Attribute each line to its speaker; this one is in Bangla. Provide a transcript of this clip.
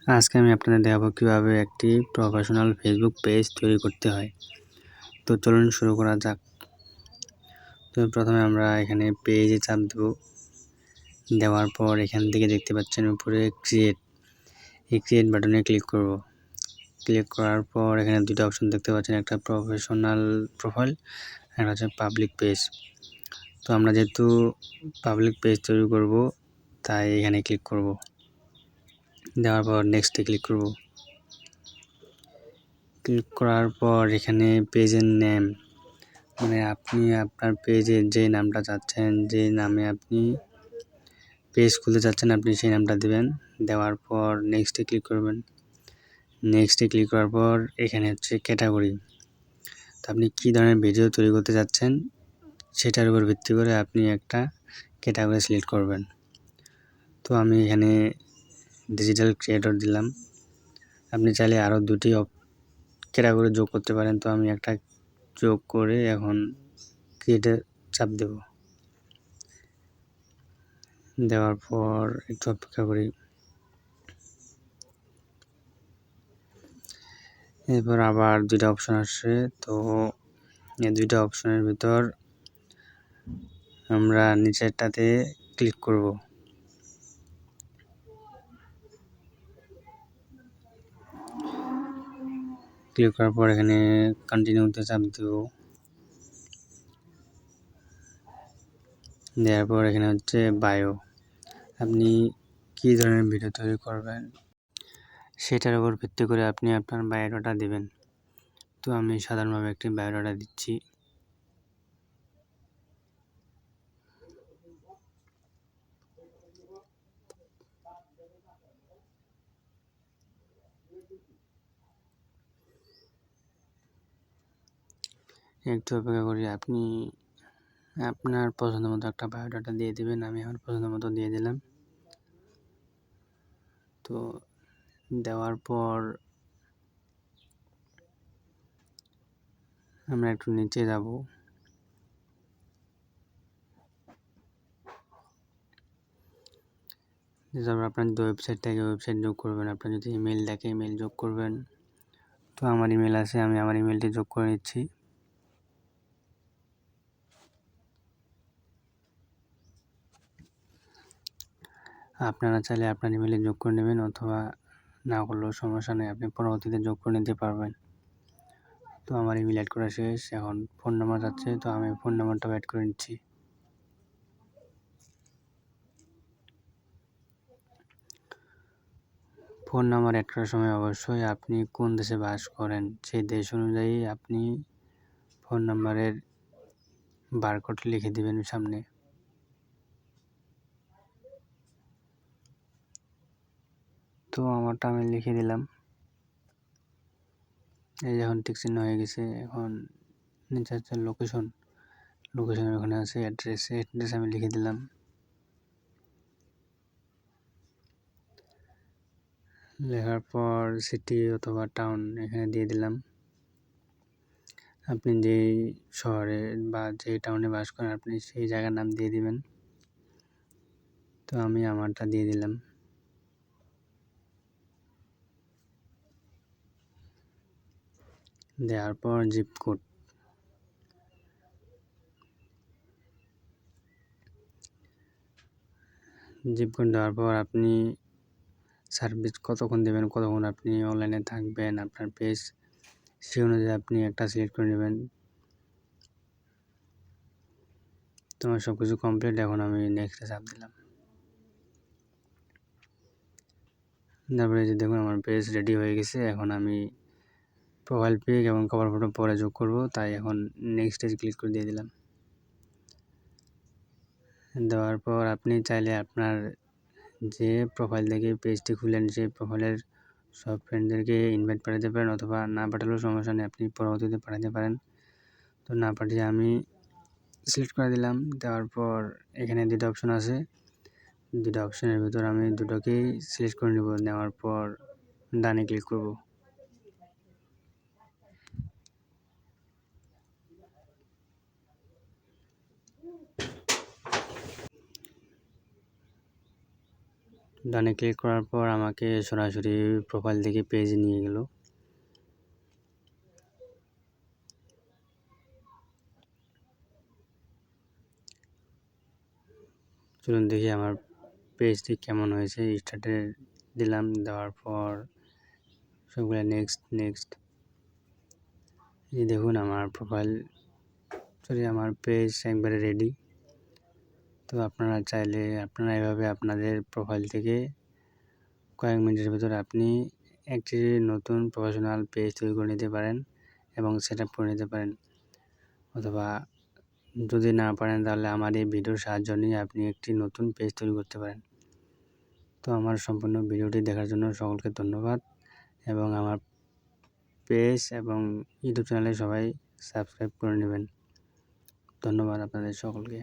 Speaker 1: আজকে আমি আপনাদের দেখাবো কিভাবে একটি প্রফেশনাল ফেসবুক পেজ তৈরি করতে হয়। তো চলুন শুরু করা যাক। তো প্রথমে আমরা এখানে পেজে চাপ দেব। দেওয়ার পর এখান থেকে দেখতে পাচ্ছেন উপরে এই ক্রিয়েট বাটনে ক্লিক করব। ক্লিক করার পর এখানে দুটো অপশন দেখতে পাচ্ছেন, একটা প্রফেশনাল প্রোফাইল, একটা হচ্ছে পাবলিক পেজ। তো আমরা যেহেতু পাবলিক পেজ তৈরি করব তাই এখানে ক্লিক করব। দেওয়ার পর নেক্সটে ক্লিক করব। ক্লিক করার পর এখানে পেজের নেম, মানে আপনি আপনার পেজের যে নামটা চাচ্ছেন, যে নামে আপনি পেজ খুলতে চাচ্ছেন আপনি সেই নামটা দেবেন। দেওয়ার পর নেক্সটে ক্লিক করবেন। নেক্সটে ক্লিক করার পর এখানে হচ্ছে ক্যাটাগরি। তো আপনি কী ধরনের ভিডিও তৈরি করতে চাচ্ছেন সেটার উপর ভিত্তি করে আপনি একটা ক্যাটাগরি সিলেক্ট করবেন। তো আমি এখানে ডিজিটাল ক্রিয়েটর দিলাম। আপনি চাইলে আরও দুটি ক্যাটাগরি যোগ করতে পারেন। তো আমি একটা যোগ করে এখন ক্রিয়েটে চাপ দেব। দেওয়ার পর একটু অপেক্ষা করি। এরপর আবার দুইটা অপশন আসছে। তো এই দুইটা অপশনের ভিতর আমরা নিচেরটাতে ক্লিক করব। ক্লিক করার পর এখানে কন্টিনিউতে চাপ দেব। দেওয়ার পর এখানে হচ্ছে বায়ো, আপনি কী ধরনের ভিডিও তৈরি করবেন সেটার উপর ভিত্তি করে আপনি আপনার বায়োডাটা দেবেন। তো আমি সাধারণভাবে একটি বায়োডাটা দিচ্ছি। একটু অপেক্ষা করি, আপনি আপনার পছন্দ মতো একটা বায়োডাটা দিয়ে দেবেন। আমি আমার পছন্দ মতো দিয়ে দিলাম। তো দেওয়ার পর আমরা একটু নিচে যাব। তারপর আপনার যদি ওয়েবসাইট থাকে ওয়েবসাইট যোগ করবেন, আপনার যদি ইমেল থাকে ইমেল যোগ করবেন। তো আমার ইমেল আছে, আমি আমার ইমেলটি যোগ করে নিচ্ছি। আপনারা চাইলে আপনার ইমেলে যোগ করে নেবেন, অথবা না করলেও সমস্যা নেই, আপনি পরবর্তীতে যোগ করে নিতে পারবেন। তো আমার ইমেল অ্যাড করা শেষ, এখন ফোন নাম্বার যাচ্ছে, তো আমি ফোন নাম্বারটাও অ্যাড করে নিচ্ছি। ফোন নাম্বার অ্যাড করার সময় অবশ্যই আপনি কোন দেশে বাস করেন সেই দেশ অনুযায়ী আপনি ফোন নাম্বারের বারকোড লিখে দিবেন সামনে। তো আমারটা আমি লিখে দিলাম। এই যখন টিক চিহ্ন হয়ে গেছে, এখন নিচে হচ্ছে লোকেশনের ওখানে আছে অ্যাড্রেস আমি লিখে দিলাম। লেখার পর সিটি অথবা টাউন এখানে দিয়ে দিলাম। আপনি যেই শহরে বা যেই টাউনে বাস করেন আপনি সেই জায়গার নাম দিয়ে দিবেন। তো আমি আমারটা দিয়ে দিলাম। দেওয়ার পর জিপ কোড, দেওয়ার পর আপনি সার্ভিস কতক্ষণ দেবেন, কতক্ষণ আপনি অনলাইনে থাকবেন আপনার পেজ, সেই অনুযায়ী আপনি একটা সিলেক্ট করে নেবেন। তো আমার সব কিছু কমপ্লিট, এখন আমি নেক্সটে চাপ দিলাম। তারপরে যে দেখুন আমার পেজ রেডি হয়ে গেছে। এখন আমি প্রোফাইল পিক এবং কভার ফটো পরে যোগ করব, তাই এখন নেক্সটে ক্লিক করে দিয়ে দিলাম। দেওয়ার পর আপনি চাইলে আপনার যে প্রোফাইল থেকে পেজটি খুলেন সেই প্রোফাইলের সব ফ্রেন্ডদেরকে ইনভাইট পাঠাতে পারেন, অথবা না পাঠালেও সমস্যা নেই, আপনি পরবর্তীতে পাঠাতে পারেন। তো না পাঠিয়ে আমি সিলেক্ট করে দিলাম। দেওয়ার পর এখানে দুটো অপশন আছে, দুটো অপশনের ভিতর আমি দুটোকেই সিলেক্ট করে নেব। নেওয়ার পর ডানে ক্লিক করব। ডানে ক্লিক করার পর আমাকে সরাসরি প্রোফাইল থেকে পেজে নিয়ে গেল। চলুন দেখি আমার পেজটি কেমন হয়েছে। স্টার্টে দিলাম, দেওয়ার পর সবগুলো নেক্সট। এই দেখুন আমার আমার পেজ একবারে রেডি। তো আপনারা চাইলে এভাবে আপনাদের প্রোফাইল থেকে কয়েক মিনিটের ভিতরে আপনি একটি নতুন প্রফেশনাল পেজ তৈরি করে নিতে পারেন এবং সেট আপ করে নিতে পারেন। অথবা যদি না পারেন তাহলে আমার এই ভিডিওর সাহায্য নিয়ে আপনি একটি নতুন পেজ তৈরি করতে পারেন। তো আমার সম্পূর্ণ ভিডিওটি দেখার জন্য সকলকে ধন্যবাদ, এবং আমার পেজ এবং ইউটিউব চ্যানেলে সবাই সাবস্ক্রাইব করে নেবেন। ধন্যবাদ আপনাদের সকলকে।